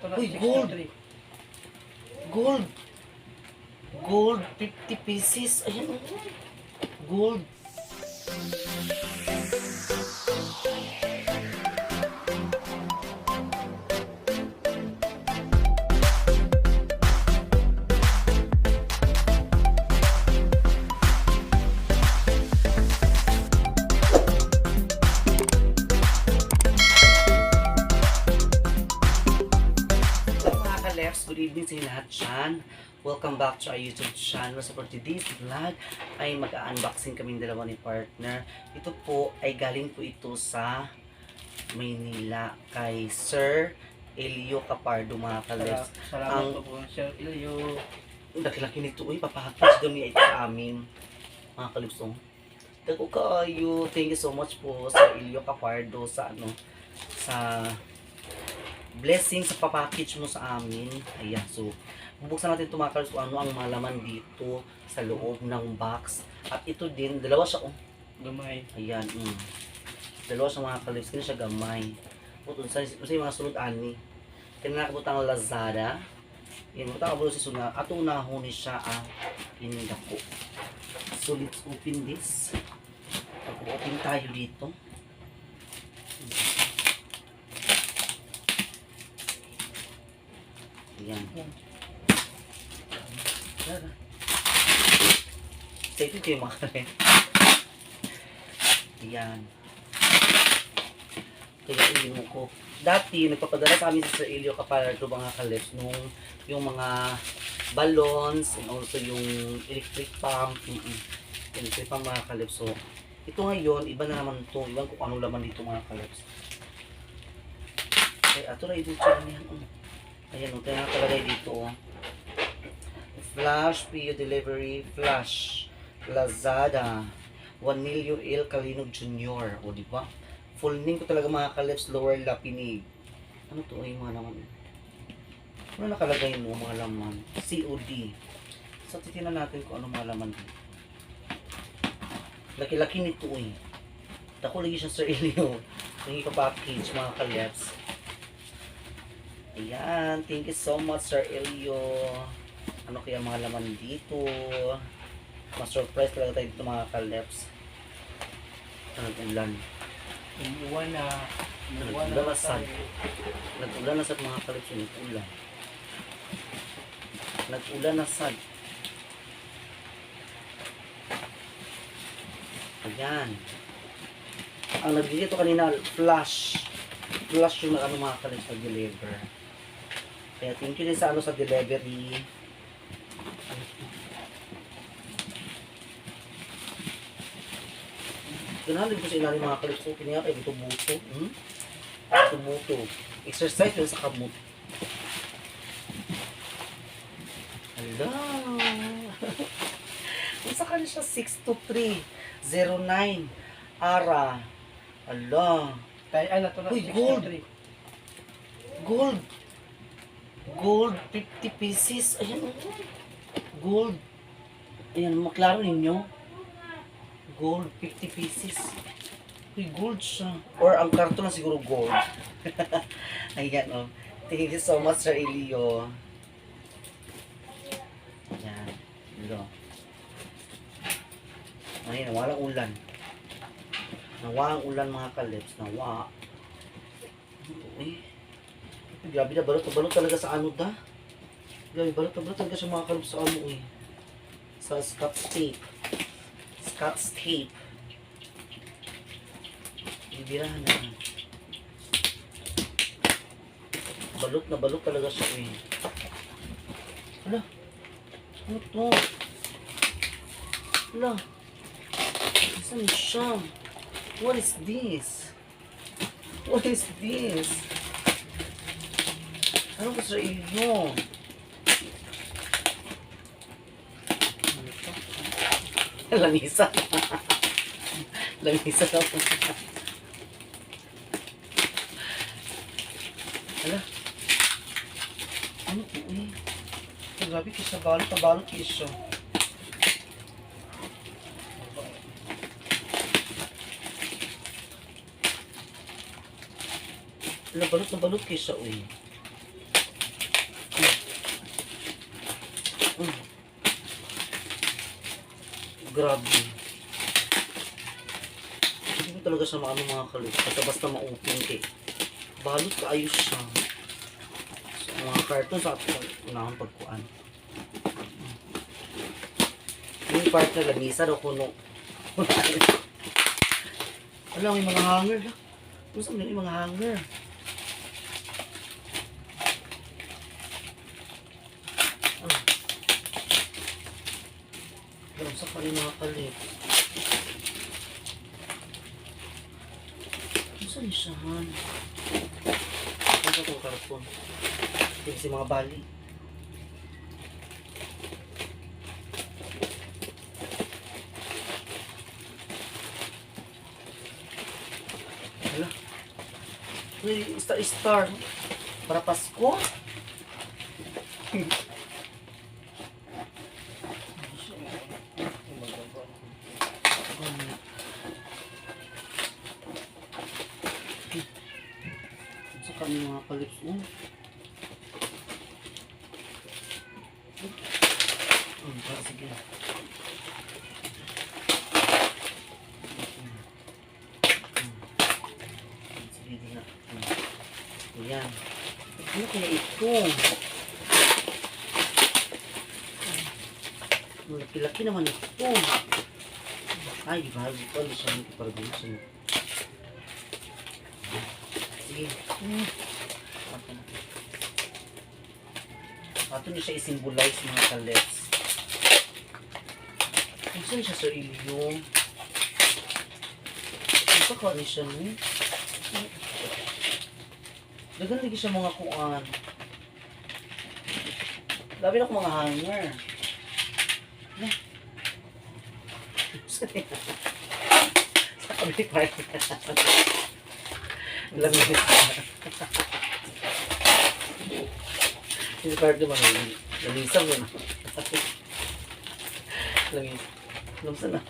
Uy, gold! Gold! Gold, 50 pieces. Ayan, oh. Gold. Good evening sa lahat dyan. Welcome back to our YouTube channel. So for today's vlog ay mag-unboxing kaming dalawa ni partner. Ito po ay galing po ito sa Maynila kay Sir Elio Capardo, mga kalers. Salamat po Sir Elio. Laki-laki nito. Uy, papackage doon niya ito sa amin, mga kalipsong. Dago kayo. Thank you so much po Sir Elio Capardo sa sa blessing sa papackage mo sa amin. Ayan, so bubuksan natin ito, mga kalps, kung ano ang malaman dito sa loob ng box. At ito din, dalawa siya, oh. Gamay. Ayan, dalawa siya, mga kalps, kaya siya gamay. Butun sa yung mga sunod ani. Kaya nakabutang Lazada. Yan, butang kabulo si Suna. At unahon ni siya, hininda ko. So let's open this. Pag-open tayo dito. Ayan. Safety ko yung mga kare. Ayan. Kaya ino ko. Dati, nagpapadala sa amin sa Sir Elio Capardo, mga kalips, nung yung mga balloons, and also yung electric pump. Electric pump, mga kalips. So, ito ngayon, iba na naman ito. Iwan ko kung anong laman dito, mga kalips. Kaya, ito na ito niyan. Ayan, ito na nakalagay dito. Flash, PU Delivery, Flash, Lazada, Juanilio L. Calinog Jr. O, diba? Full name ko talaga, mga kalips, Lower Lapinig. Ano to? Ay, mga laman. Ano nakalagay mo, mga laman? COD. So, titinan natin kung ano mga laman dito. Laki-laki nito, eh. Tako lagi siya, Sir Elio. Hindi ka package, mga kalips. Ayan, thank you so much Sir Elio. Ano kaya mga laman dito? Ma-surprise talaga tayo dito, mga kaleps. Nag-ulan. Umuwan na. Nag-ulan na sad. Nag-ulan na sad, mga kaleps. Nag-ulan. Nag-ulan na sad. Ayan. Ang nagbigay ito kanina, flash. Flash yung mga kaleps nag-deliver. Kaya thank you din sa sa delivery. Ganalin ko sa ilalim, mga kalips. Kaya kayo ito buto. Ito buto. Exercise yun sa kamot. Hello. Isa ka na siya 62309 Ara. Hello. Uy, gold. Gold. Gold, 50 pieces. Ayan, gold. Ayan, maklaro ninyo. Gold, 50 pieces. Uy, gold siya. Or ang karton na siguro gold. Ayan, oh. Thank you so much, Sir Elio. Ayan. Hello. Ayan, walang ulan. Nawa ang ulan, mga kalips. Nawa. Uy. Grabe na, balot talaga sa ano da. Grabe, balot talaga siya, mga kalips, sa ano, uy. Sa Scotch tape. Scotch tape. Ibirahan na. Balot talaga siya, uy. Hala. Ano to? Hala. Saan siya? What is this? What is this? Ano ba sa inyo? Langisa. Langisa na po. Hala. Ano po eh? Grabe kisa balot kisa. Hala, balot na balot kisa eh. Grabe. Hindi mo talaga siya maano mga kalip. Basta ma-open kay. Balot kaayos siya. So, mga karton sa ating unahang pagkuan. Yung part na lamisa daw kuno. Alam, may mga hanger na. Gusto mo yung mga hanger. Alam, sa kanya mga kalit. Saan siya, Han? Ano sa itong karton? Ito si mga bali. Hala. Uy, star. Para Pasko? Sa kami mga kalips. Sige. Sige, di nga. Ayan. Ano kaya ito? Laki-laki naman ito. Ay, di ba? Ito, hindi siya nagkiparagin. Sige. Ato niya siya i-symbolize mga kalets. Saan siya sa ilyo? Ito ka ni siya ni? Dagan lagi siya mga kuan. Labi na ko mga hanger. Sa kabili pa rin. Lamig. Hindi pa rin naman. Lamisang yun. Lamig. Lamsa na.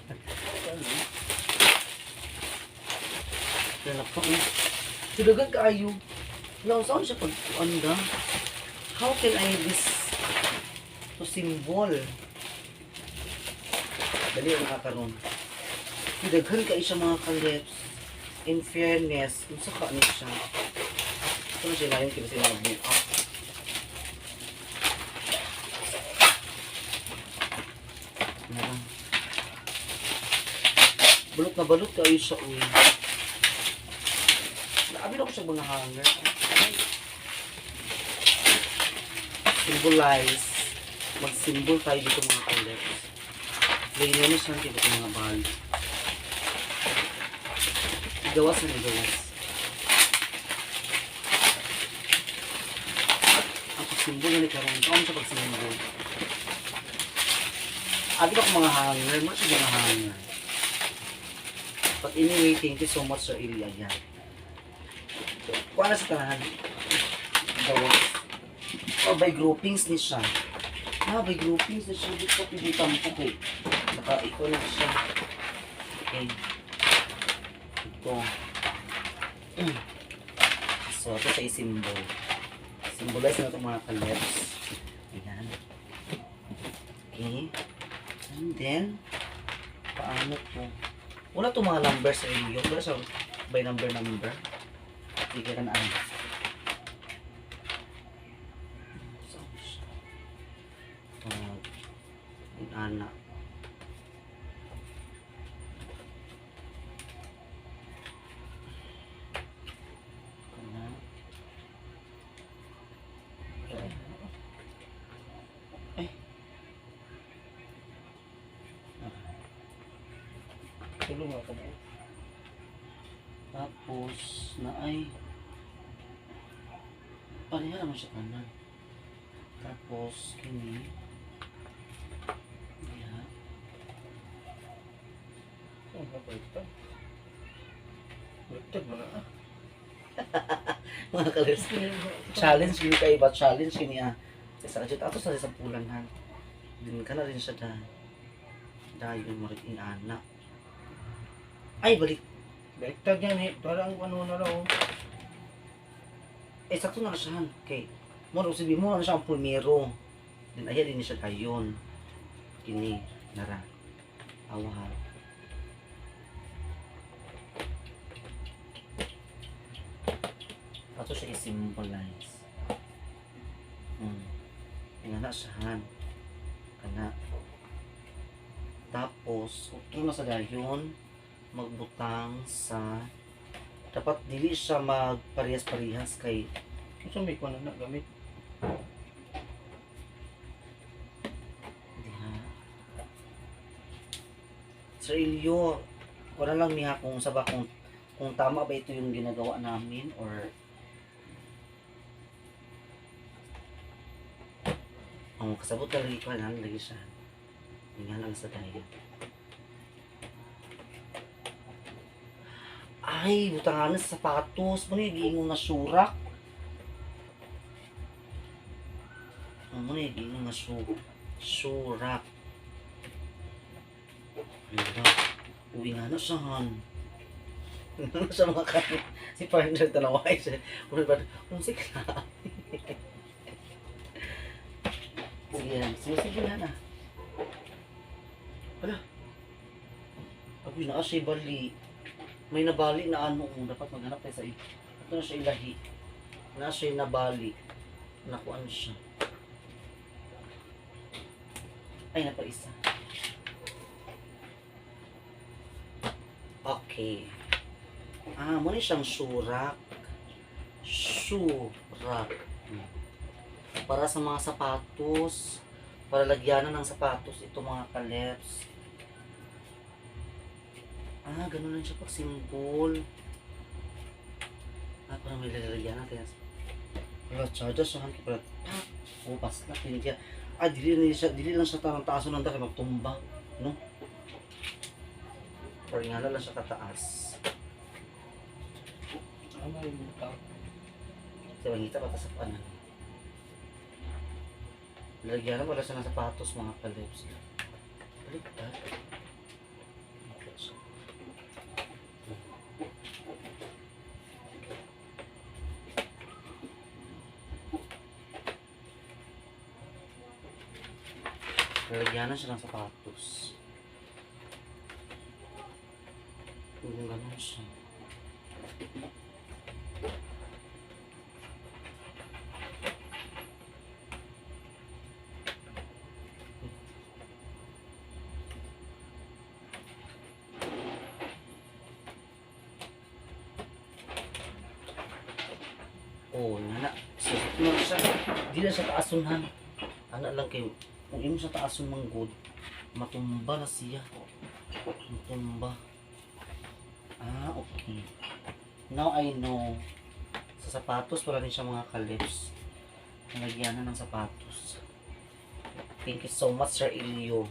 Lalak pa eh. Silagan kaayo. Alam, saan siya pag-anda? How can I this to symbol? Dali ang nakakaroon. Daghan ka siya mga kalips. In fairness, kung saka niya siya. Ito na siya na yung kasi mga buka. Ayan. Balot na balot kayo siya. Naabil ako siya mga hanger. Symbolize. Mag-symbol tayo dito mga kalips. Lagyan niya siya dito mga bahal. Gawas na gawas. Ang pagsimbol na ni Karon. Ito ang sa pagsimbol. Agad ako mga hanger. Mga siya mga hanger. But anyway, thank you so much Sir Ilya. Yan. Kuha na sa tanahan. Gawas. Oh, by groupings ni siya. By groupings na siya. Dito ko pilitan po kay. Saka ito na siya. Okay. Ito. So, ito sa symbol. Symbolize na itong mga kalips. Ayan. Okay. And then, paano to? Wala itong mga numbers sa inyo. Wala siya by number. Sige ka na ano. Anak. Tulong ako mo. Tapos, na ay pareha naman siya kanan. Tapos, kini yeah. Ang kapalitan. Baliktad mo na. Mga kalis. Challenge gini kayo ba? Challenge gini sa kadyo. Tapos na sa pulan han. Din ka na rin siya dahil mo rin inaana. Ay, balik. Baliktad yan eh. Parang ano na raw. Sakto na siya han. Okay. Moro, sabi mo, ano siya ang pulmero. Din, ayan din siya dayon. Kini, nara. Awa. Ato siya i-symbolize. Nga na siya han. Kana. Tapos, ito na sa dayon, magbutang sa, dapat dili siya magparehas-parehas kay, Ito may kuha na gamit. diha. Sir Ilyo, wala lang niya kung saba kung tama ba ito yung ginagawa namin or ang kasabot ka lagi ko lagi siya. Hindi lang sa dahil. Ay, butangan na sa sapatos. Muna yung giingong na surak. Muna yung giingong na surak. Ano? Uwi nga na siya, han. Ano siya mga kaya? Si partner talaway siya. Kung sige na. Sige yan. Sige na. Wala. Ako na siya bali. May nabali na ano. Dapat maghanap tayo sa iyo. Ito na siya ilahi. Na siya nabali. Nakuan siya. Ay, napaisa. Okay. Muna siyang surak. Surak. Para sa mga sapatos. Para lagyanan ng sapatos. Ito mga kaleps. Ganun lang siya pag simbol. Parang may lalagyan natin. Wala, charger siya. Para, pas na. Dili lang siya tarang taaso ng daki. Magtumba. No? Or nga lang siya kataas. Ano yung tao? Sa bangita pa sa panan. Lalagyan na pala siya ng sapatos mga kaleps. Baliktad. Lalagyan na siya ng sapatos. Kung gano'n siya. Nana. So, siya. Di na siya taasunhan. Lang kayo. Kung imo sa taason ng good, matumba na siya. Matumba. Okay. Now I know. Sa sapatos, wala rin siya mga kalips. Nalagyan na ng sapatos. Thank you so much, Sir Ilyo.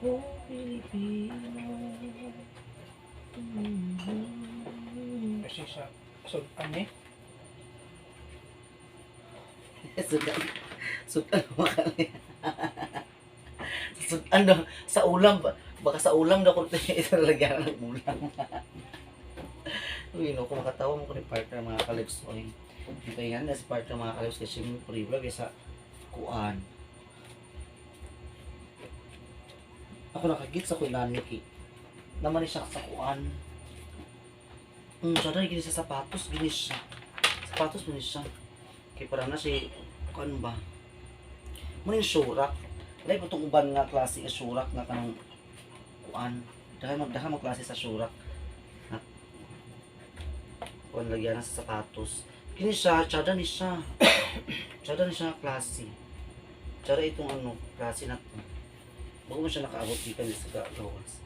Oh, Pilipino. Kasi sa sudan eh. Sudan makali. Sudan daw sa ulam ba? Baka sa ulam daw ko ito lagyan ng ulam. Uy, no, kung makatawa mo ko ni partner mga kalips oy. Ito yan na si partner mga kalips kasi yung pre-vlog sa kuan. Ako nakagit sa kuilan ni naman siya sa kuan. Siya dahil gini sa sapatos, gini siya. Sapatos gini siya. Kaya parang na si, kuan ba? Muna yung surak. Dahil po itong uban nga klase ng surak na kanang kuan. Dahil magklase sa surak. Kuan lagyan na sa sapatos. Gini siya, tsada ni siya. Tsada ni siya klase. Tsada itong ano, klase na to. Bago mo siya nakaabot di ka sa gawas.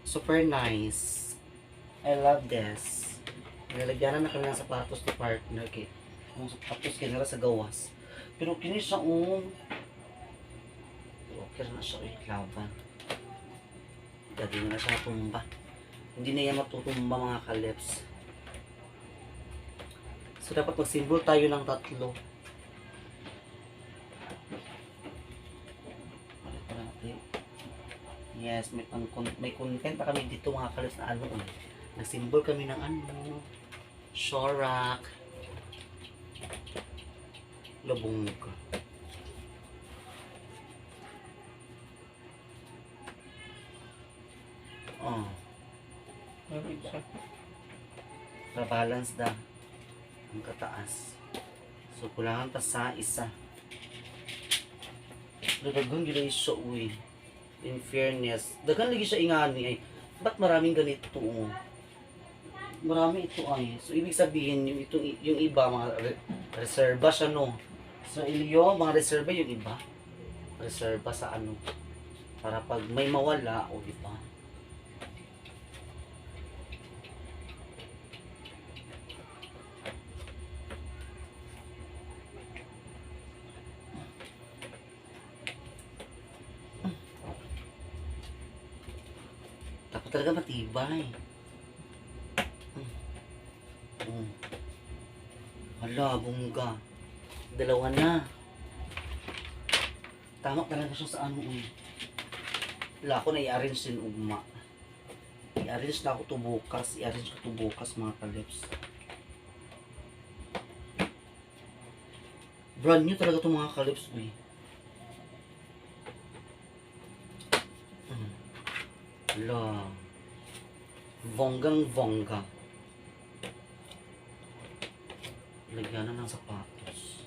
Super nice. I love this. Nilalagyan na kami ng sapatos ni partner kay ang sapatos kay nara sa gawas. Pero kini siya okay na siya laban. Dadi na siya tumba. Hindi na yan matutumba mga kalips. So dapat mag-symbol tayo ng tatlo. Yes, may content pa kami dito mga kalips na ano. Nag-symbol kami ng ano. Shorak. Labong ka. Oh. Meron isa. Para balance da. Ang kataas. So, kulangan pa sa isa. Nagagawin gila siya, uy. In fairness. Dagan lagi siya ingani ay. Ba't maraming ganito? Marami ito ay. So, ibig sabihin, yung iba, mga reserva siya, no? So, Ilyo, mga reserva yung iba. Reserva sa ano. Para pag may mawala, o di ba? Dapat talaga matibay. Hala, bungga. Dalawa na. Tama talaga siya sa ano. Wala ako na i-arrange din ugma. I-arrange na ako to bukas. I-arrange ko to bukas mga kalips. Brand new talaga to mga kalips. Uy. Hala. Vonggang vongga. Lagyan na ng sapatos.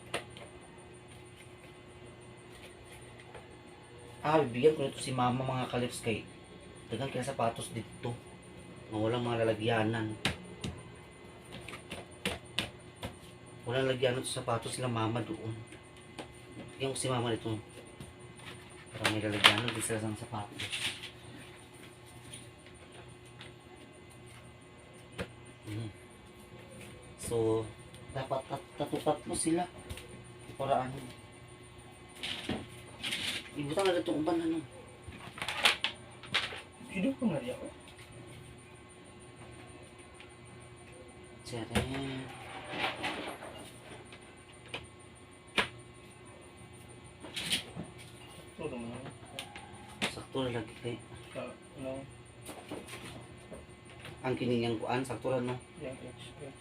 Bibigyan ko nito si mama mga kalips kay dagang kaya sapatos dito. Walang mga lalagyanan. Walang lagyanan sa sapatos sila mama doon. Yung si mama dito. Para may lalagyanan din sila ng sapatos. So, dapat tatlo sila. Para ano. Ibutang na itong uban ano. Sino ko nga ako? Tsere. Ito naman. Sakto na lagi kay. No. Ang kiningang kuan, sakto lang no. Yung express.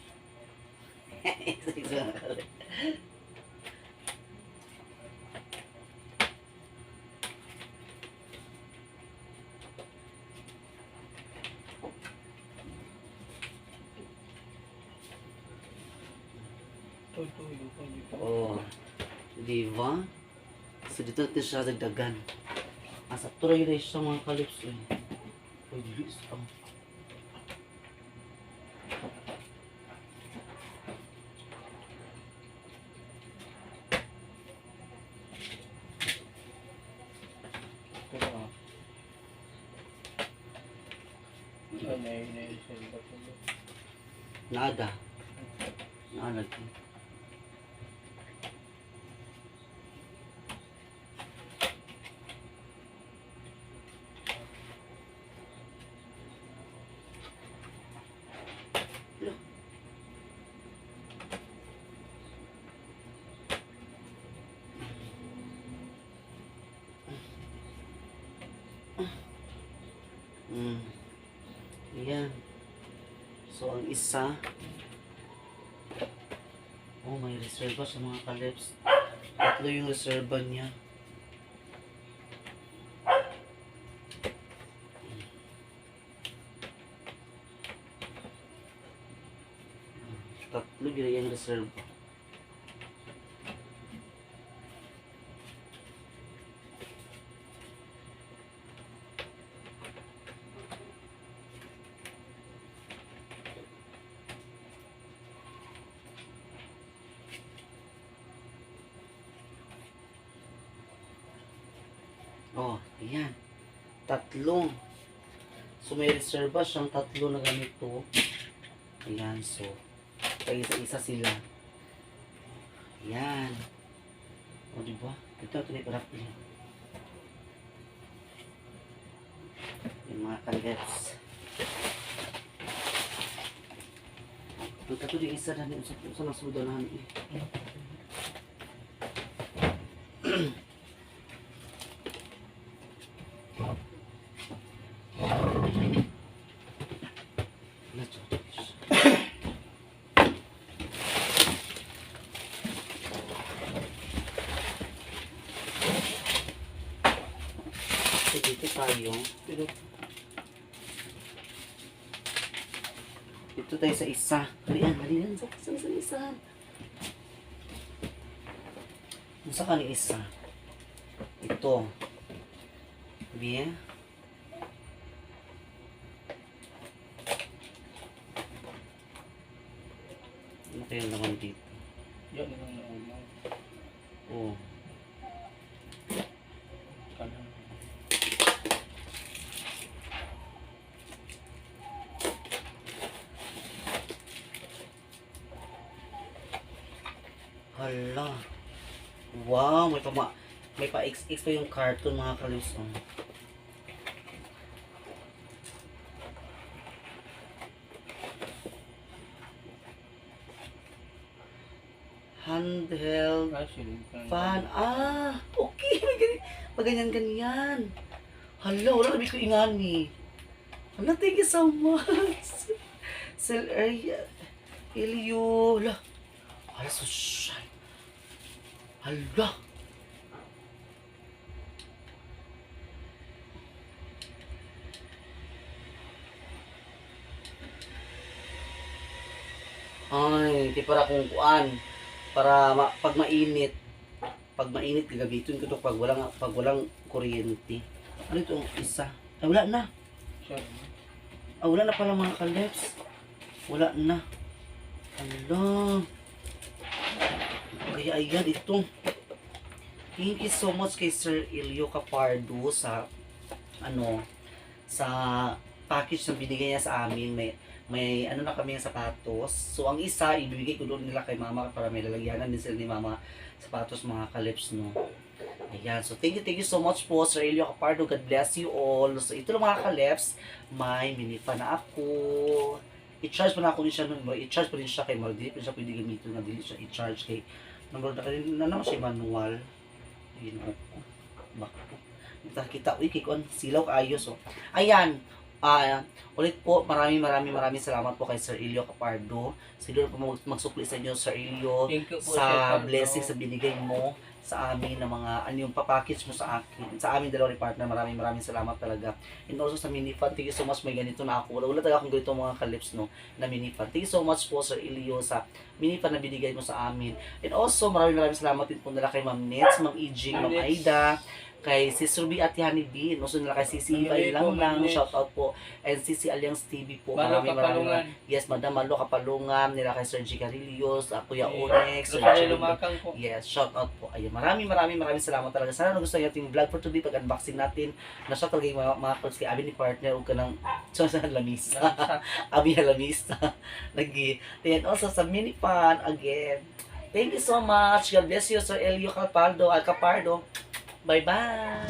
Oh, di ba? So dito natin siya dagdagan. Sakto rin yun siya mga kalips. Pwede rin siya. Nada. Nalagi. Ayan. So, ang isa, may reserva sa mga kalips. Tatlo yung reserva niya. Tatlo yung reserva. Oh, ayan. Tatlo. So, may reserva siyang tatlo na ganito. Ayan, so. Kaya isa-isa sila. Ayan. O, diba? Ito na iparap niya. Yung mga kalips. Ang kato di isa na sa nasudanahan eh. kayo. Pero, Dito tayo sa isa. Halian, halian. Saan sa isa? Saan ka ni isa? Ito. Biya. Ano kaya naman dito? yan yung nauna. Oh. Kanan. Hala. Wow, may pa XX pa yung cartoon mga kalibs. Oh. Handheld Actually, fan. Ah, okay. Maganyan-ganyan. Hala, wala namin ko ingani. Hala, thank you so much. Sel area. Ilyo. Hala. Hala, social. Hala. Ay, di para kung kuan. Para pag mainit. Pag mainit, gagamitin ko ito pag walang kuryente. Ano ito? Isa. Ay, wala na. Sorry. Ah, wala na pala mga kaleps. Wala na. Hala. Kaya ayan, ito. Thank you so much kay Sir Ilyo Capardo sa sa package na binigay niya sa amin. May ano na kami ng sapatos. So ang isa ibibigay ko doon nila kay mama para may lalagyanan din sila ni mama sapatos mga kalips, no. Ayan. So thank you so much po Sir Ilyo Capardo. God bless you all. So ito lang mga kalips, may mini pa na ako. I-charge pa na ako din siya nun. I-charge pa rin siya kay Mardi. Pero siya pwede gamitin na din siya i-charge kay number na naman siya manual. Ayun o. Bako. Kita, uy, kikon, silaw kayo. So, ayan. Ulit po, maraming salamat po kay Sir Ilyo Capardo. Siguro po magsukli sa inyo, Sir Ilyo, Thank you po, sa Sir blessings Carlo. sa binigay mo sa amin na mga, yung papackage mo sa akin, sa amin dalawang partner. Maraming salamat talaga. And also sa mini fan, thank you so much, may ganito na ako. Wala talaga akong ganito mga kalips, no, na mini fan. Thank you so much po, Sir Ilyo, sa mini fan na binigay mo sa amin. And also, maraming salamat din po nila kay Ma'am Nets, Ma'am Ijing, Ma'am Nets. Aida, kay si Surbi at Honey Bean. Also nila kay Sisi Ibay lang lang. Shout out po. And Sisi Aliang TV po. Malo Maraming Kapalungan. Yes, Madam Malo Kapalungan. Nila kay Sir G. Carillos, Kuya Eh, Onyx, Sir Rosario G. Lumakang po. Yes, shout out po. Ayun, maraming salamat talaga. Sana nagustuhan niyo ating vlog for today pag-unboxing natin. Na-shout talaga yung mga calls kay Abi ni partner o ka ng lamisa. Abi lamisa. Lagi. And also sa mini fan again. Thank you so much. God bless you, Sir Elio Capardo. Bye-bye.